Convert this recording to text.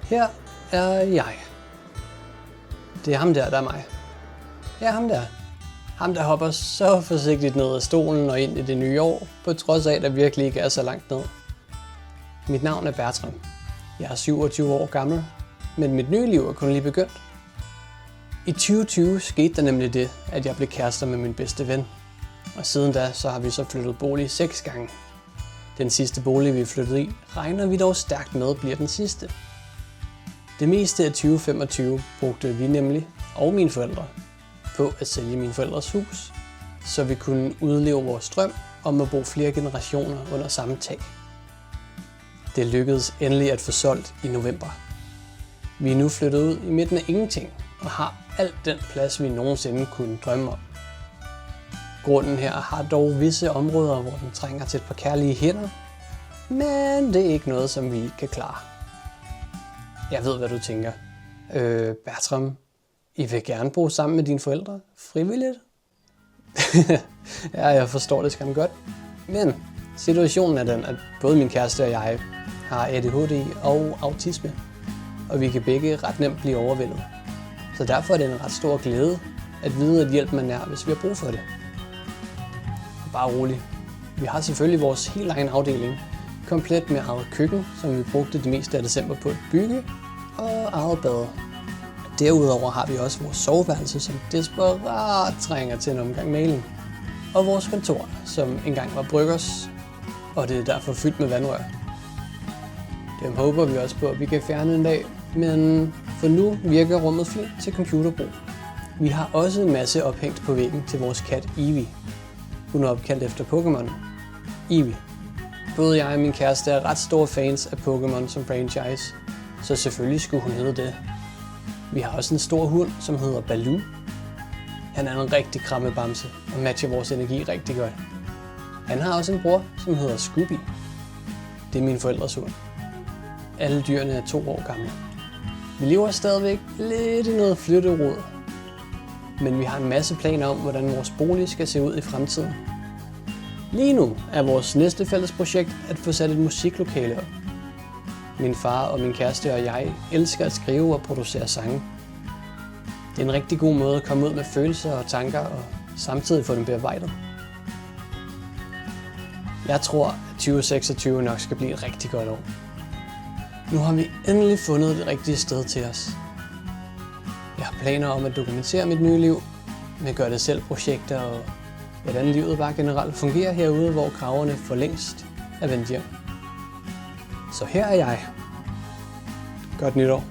Her er jeg. Det er ham der er mig. Ja, ham der. Ham der hopper så forsigtigt ned af stolen og ind i det nye år, på trods af, at der virkelig ikke er så langt ned. Mit navn er Bertram. Jeg er 27 år gammel, men mit nye liv er kun lige begyndt. I 2020 skete der nemlig det, at jeg blev kærester med min bedste ven. Og siden da, så har vi så flyttet bolig 6 gange. Den sidste bolig, vi flyttede i, regner vi dog stærkt med bliver den sidste. Det meste af 2025 brugte vi nemlig, og mine forældre, på at sælge mine forældres hus, så vi kunne udleve vores drøm om at bo flere generationer under samme tag. Det lykkedes endelig at få solgt i november. Vi er nu flyttet ud i midten af ingenting og har alt den plads, vi nogensinde kunne drømme om. Grunden her har dog visse områder, hvor den trænger til et par kærlige hænder, men det er ikke noget, som vi ikke kan klare. Jeg ved, hvad du tænker. Bertram, I vil gerne bo sammen med dine forældre? Frivilligt? Ja, jeg forstår det skam godt. Men situationen er den, at både min kæreste og jeg har ADHD og autisme, og vi kan begge ret nemt blive overvældet. Så derfor er det en ret stor glæde at vide, at hjælpen er nær, hvis vi har brug for det. Og bare rolig. Vi har selvfølgelig vores helt egen afdeling, komplet med eget køkken, som vi brugte det meste af december på at bygge, og eget bad. Derudover har vi også vores soveværelse, som desperat trænger til en omgang maling. Og vores kontor, som engang var bryggers, og det er derfor fyldt med vandrør. Dem håber vi også på, at vi kan fjerne en dag, men for nu virker rummet fint til computerbrug. Vi har også en masse ophængt på væggen til vores kat Eevee. Hun er opkaldt efter Pokémon. Eevee. Både jeg og min kæreste er ret store fans af Pokémon som franchise, så selvfølgelig skulle hun hedde det. Vi har også en stor hund, som hedder Baloo. Han er en rigtig krammebamse og matcher vores energi rigtig godt. Han har også en bror, som hedder Scooby. Det er mine forældres hund. Alle dyrene er 2 år gamle. Vi lever stadigvæk lidt i noget flytterod, men vi har en masse planer om, hvordan vores bolig skal se ud i fremtiden. Lige nu er vores næste fælles projekt at få sat et musiklokale op. Min far og min kæreste og jeg elsker at skrive og producere sange. Det er en rigtig god måde at komme ud med følelser og tanker og samtidig få dem bearbejdet. Jeg tror, at 2026 nok skal blive et rigtig godt år. Nu har vi endelig fundet det rigtige sted til os. Jeg har planer om at dokumentere mit nye liv med gøre det selv projekter og hvordan livet bare generelt fungerer herude, hvor kraverne for længst er vendt hjem. Så her er jeg. Godt nytår.